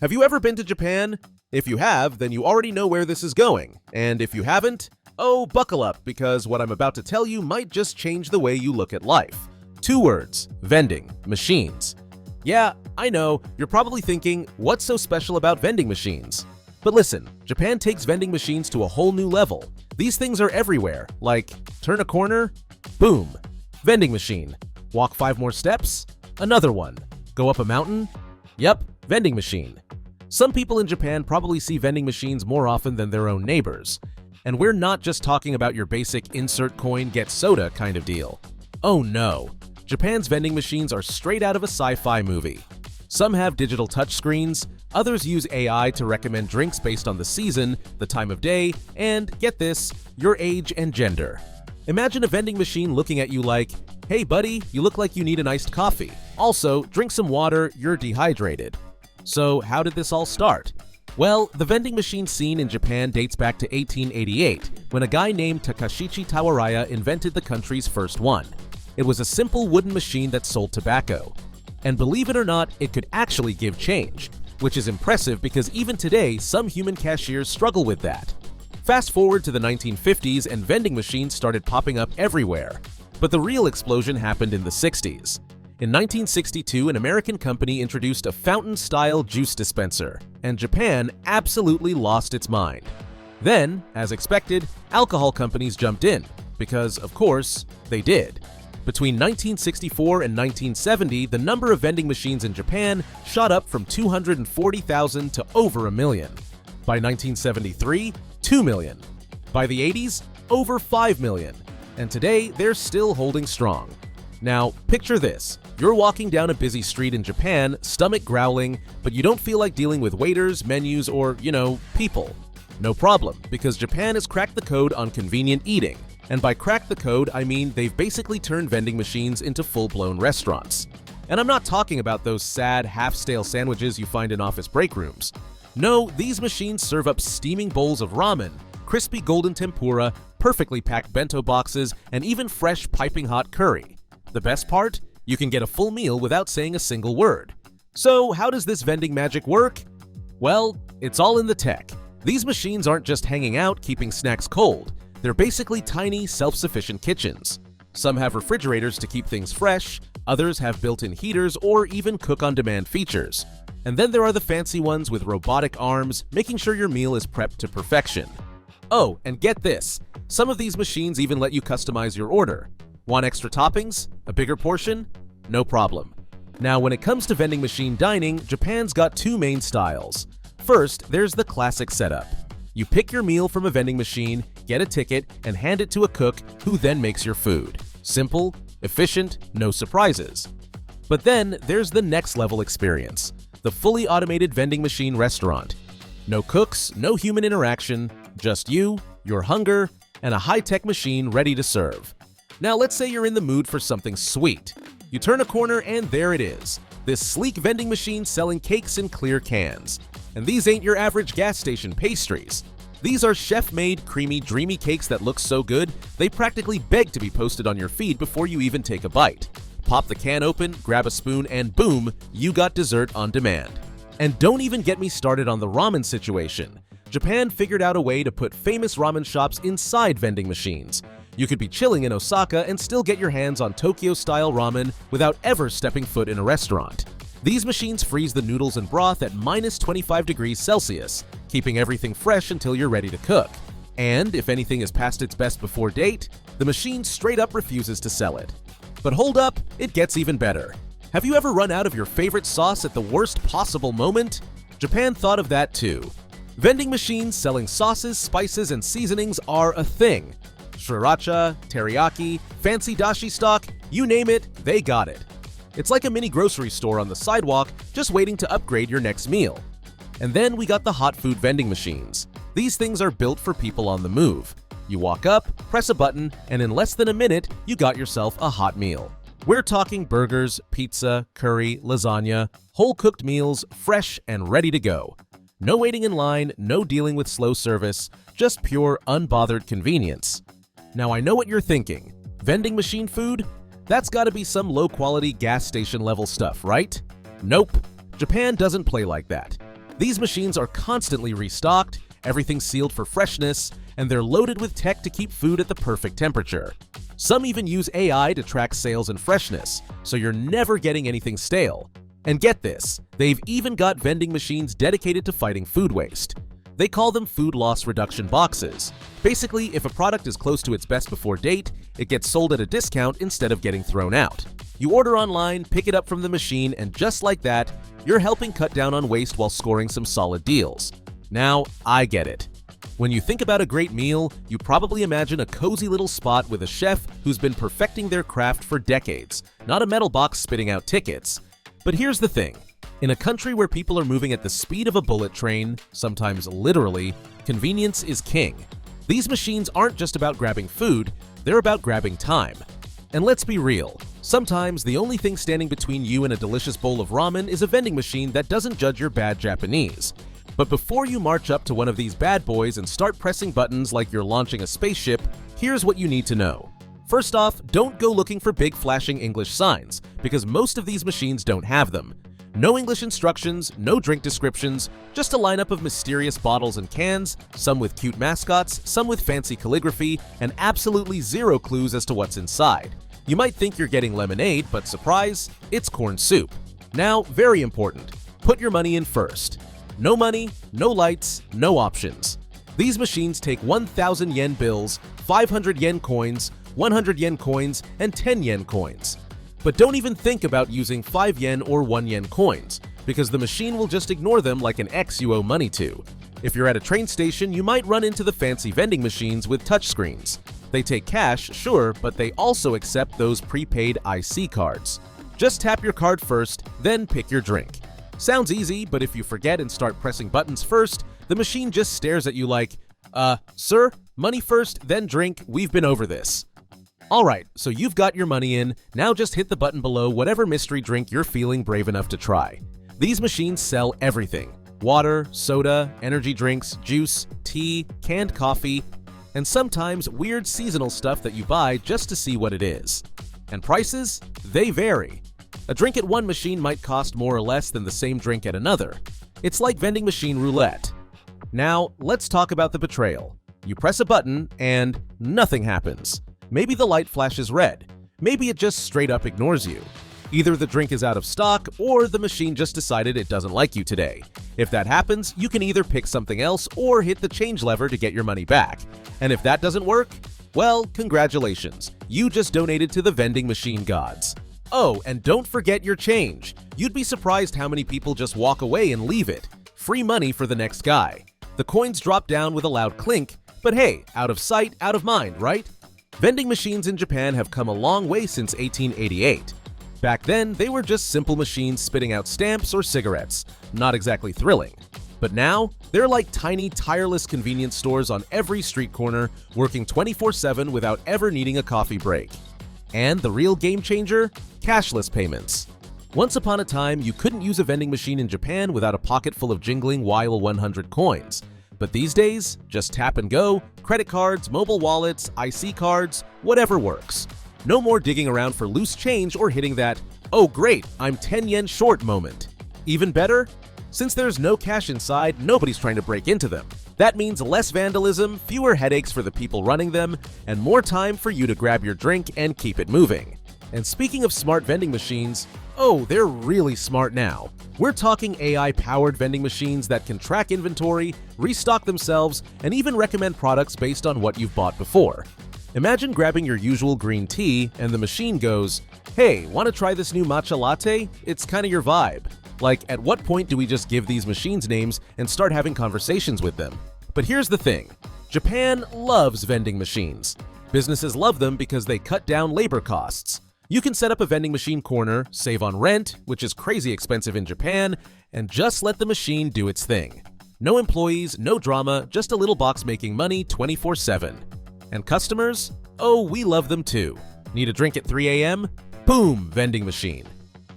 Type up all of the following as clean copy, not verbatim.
Have you ever been to Japan? If you have, then you already know where this is going. And if you haven't, oh, buckle up, because what I'm about to tell you might just change the way you look at life. 2 words: vending machines. Yeah, I know, you're probably thinking, what's so special about vending machines? But listen, Japan takes vending machines to a whole new level. These things are everywhere, like turn a corner, boom, vending machine. Walk 5 more steps, another one. Go up a mountain, yep, vending machine. Some people in Japan probably see vending machines more often than their own neighbors. And we're not just talking about your basic insert coin, get soda kind of deal. Oh no, Japan's vending machines are straight out of a sci-fi movie. Some have digital touchscreens, others use AI to recommend drinks based on the season, the time of day, and, get this, your age and gender. Imagine a vending machine looking at you like, hey buddy, you look like you need an iced coffee. Also, drink some water, you're dehydrated. So how did this all start? Well, the vending machine scene in Japan dates back to 1888, when a guy named Takashichi Tawaraya invented the country's first one. It was a simple wooden machine that sold tobacco. And believe it or not, it could actually give change, which is impressive because even today, some human cashiers struggle with that. Fast forward to the 1950s and vending machines started popping up everywhere. But the real explosion happened in the 60s. In 1962, an American company introduced a fountain-style juice dispenser, and Japan absolutely lost its mind. Then, as expected, alcohol companies jumped in, because, of course, they did. Between 1964 and 1970, the number of vending machines in Japan shot up from 240,000 to over 1 million. By 1973, 2 million. By the 80s, over 5 million. And today, they're still holding strong. Now, picture this. You're walking down a busy street in Japan, stomach growling, but you don't feel like dealing with waiters, menus, or, people. No problem, because Japan has cracked the code on convenient eating. And by crack the code, I mean they've basically turned vending machines into full-blown restaurants. And I'm not talking about those sad, half-stale sandwiches you find in office break rooms. No, these machines serve up steaming bowls of ramen, crispy golden tempura, perfectly packed bento boxes, and even fresh piping hot curry. The best part? You can get a full meal without saying a single word. So how does this vending magic work? Well, it's all in the tech. These machines aren't just hanging out keeping snacks cold. They're basically tiny, self-sufficient kitchens. Some have refrigerators to keep things fresh, others have built-in heaters or even cook-on-demand features. And then there are the fancy ones with robotic arms, making sure your meal is prepped to perfection. Oh, and get this, some of these machines even let you customize your order. Want extra toppings? A bigger portion? No problem. Now, when it comes to vending machine dining, Japan's got 2 main styles. First, there's the classic setup. You pick your meal from a vending machine, get a ticket, and hand it to a cook who then makes your food. Simple, efficient, no surprises. But then there's the next level experience, the fully automated vending machine restaurant. No cooks, no human interaction, just you, your hunger, and a high-tech machine ready to serve. Now let's say you're in the mood for something sweet. You turn a corner and there it is, this sleek vending machine selling cakes in clear cans. And these ain't your average gas station pastries. These are chef-made, creamy, dreamy cakes that look so good, they practically beg to be posted on your feed before you even take a bite. Pop the can open, grab a spoon, and boom, you got dessert on demand. And don't even get me started on the ramen situation. Japan figured out a way to put famous ramen shops inside vending machines. You could be chilling in Osaka and still get your hands on Tokyo-style ramen without ever stepping foot in a restaurant. These machines freeze the noodles and broth at minus 25 degrees Celsius, keeping everything fresh until you're ready to cook. And if anything is past its best before date, the machine straight up refuses to sell it. But hold up, it gets even better. Have you ever run out of your favorite sauce at the worst possible moment? Japan thought of that too. Vending machines selling sauces, spices, and seasonings are a thing. Sriracha, teriyaki, fancy dashi stock, you name it, they got it. It's like a mini grocery store on the sidewalk, just waiting to upgrade your next meal. And then we got the hot food vending machines. These things are built for people on the move. You walk up, press a button, and in less than a minute, you got yourself a hot meal. We're talking burgers, pizza, curry, lasagna, whole-cooked meals, fresh and ready to go. No waiting in line, no dealing with slow service, just pure, unbothered convenience. Now I know what you're thinking. Vending machine food? That's gotta be some low-quality gas station level stuff, right? Nope. Japan doesn't play like that. These machines are constantly restocked, everything's sealed for freshness, and they're loaded with tech to keep food at the perfect temperature. Some even use AI to track sales and freshness, so you're never getting anything stale. And get this, they've even got vending machines dedicated to fighting food waste. They call them food loss reduction boxes. Basically, if a product is close to its best before date, it gets sold at a discount instead of getting thrown out. You order online, pick it up from the machine, and just like that, you're helping cut down on waste while scoring some solid deals. Now, I get it. When you think about a great meal, you probably imagine a cozy little spot with a chef who's been perfecting their craft for decades, not a metal box spitting out tickets. But here's the thing. In a country where people are moving at the speed of a bullet train, sometimes literally, convenience is king. These machines aren't just about grabbing food, they're about grabbing time. And let's be real, sometimes the only thing standing between you and a delicious bowl of ramen is a vending machine that doesn't judge your bad Japanese. But before you march up to one of these bad boys and start pressing buttons like you're launching a spaceship, here's what you need to know. First off, don't go looking for big flashing English signs, because most of these machines don't have them. No English instructions, no drink descriptions, just a lineup of mysterious bottles and cans, some with cute mascots, some with fancy calligraphy, and absolutely zero clues as to what's inside. You might think you're getting lemonade, but surprise, it's corn soup. Now, very important, put your money in first. No money, no lights, no options. These machines take 1,000 yen bills, 500 yen coins, 100 yen coins, and 10 yen coins. But don't even think about using 5 yen or 1 yen coins, because the machine will just ignore them like an ex you owe money to. If you're at a train station, you might run into the fancy vending machines with touchscreens. They take cash, sure, but they also accept those prepaid IC cards. Just tap your card first, then pick your drink. Sounds easy, but if you forget and start pressing buttons first, the machine just stares at you like, sir, money first, then drink, we've been over this. Alright, so you've got your money in, now just hit the button below whatever mystery drink you're feeling brave enough to try. These machines sell everything. Water, soda, energy drinks, juice, tea, canned coffee, and sometimes weird seasonal stuff that you buy just to see what it is. And prices? They vary. A drink at one machine might cost more or less than the same drink at another. It's like vending machine roulette. Now, let's talk about the betrayal. You press a button and nothing happens. Maybe the light flashes red. Maybe it just straight up ignores you. Either the drink is out of stock or the machine just decided it doesn't like you today. If that happens, you can either pick something else or hit the change lever to get your money back. And if that doesn't work, well, congratulations. You just donated to the vending machine gods. Oh, and don't forget your change. You'd be surprised how many people just walk away and leave it. Free money for the next guy. The coins drop down with a loud clink, but hey, out of sight, out of mind, right? Vending machines in Japan have come a long way since 1888. Back then, they were just simple machines spitting out stamps or cigarettes. Not exactly thrilling. But now, they're like tiny, tireless convenience stores on every street corner, working 24/7 without ever needing a coffee break. And the real game changer? Cashless payments. Once upon a time, you couldn't use a vending machine in Japan without a pocket full of jingling Weil 100 coins. But these days, just tap and go, credit cards, mobile wallets, IC cards, whatever works. No more digging around for loose change or hitting that, oh great, I'm 10 yen short moment. Even better? Since there's no cash inside, nobody's trying to break into them. That means less vandalism, fewer headaches for the people running them, and more time for you to grab your drink and keep it moving. And speaking of smart vending machines, oh, they're really smart now. We're talking AI-powered vending machines that can track inventory, restock themselves, and even recommend products based on what you've bought before. Imagine grabbing your usual green tea and the machine goes, hey, want to try this new matcha latte? It's kind of your vibe. Like, at what point do we just give these machines names and start having conversations with them? But here's the thing. Japan loves vending machines. Businesses love them because they cut down labor costs. You can set up a vending machine corner, save on rent, which is crazy expensive in Japan, and just let the machine do its thing. No employees, no drama, just a little box making money 24/7. And customers? Oh, we love them too. Need a drink at 3 a.m.? Boom, vending machine.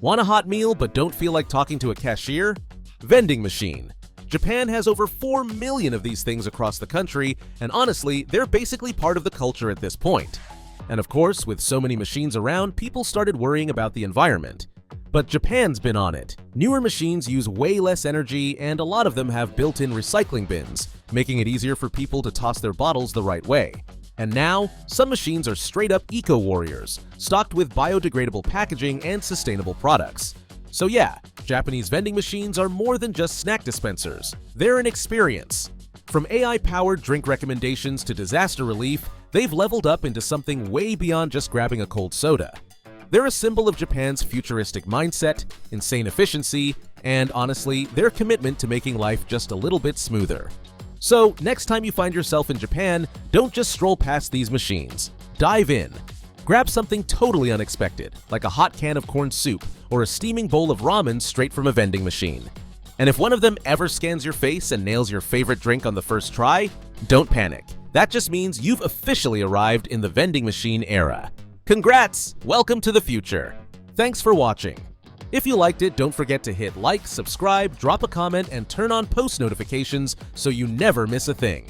Want a hot meal but don't feel like talking to a cashier? Vending machine. Japan has over 4 million of these things across the country, and honestly, they're basically part of the culture at this point. And of course, with so many machines around, people started worrying about the environment. But Japan's been on it. Newer machines use way less energy, and a lot of them have built-in recycling bins, making it easier for people to toss their bottles the right way. And now, some machines are straight-up eco-warriors, stocked with biodegradable packaging and sustainable products. So yeah, Japanese vending machines are more than just snack dispensers. They're an experience. From AI-powered drink recommendations to disaster relief, they've leveled up into something way beyond just grabbing a cold soda. They're a symbol of Japan's futuristic mindset, insane efficiency, and honestly, their commitment to making life just a little bit smoother. So, next time you find yourself in Japan, don't just stroll past these machines. Dive in. Grab something totally unexpected, like a hot can of corn soup or a steaming bowl of ramen straight from a vending machine. And if one of them ever scans your face and nails your favorite drink on the first try, don't panic. That just means you've officially arrived in the vending machine era. Congrats! Welcome to the future. Thanks for watching. If you liked it, don't forget to hit like, subscribe, drop a comment, and turn on post notifications so you never miss a thing.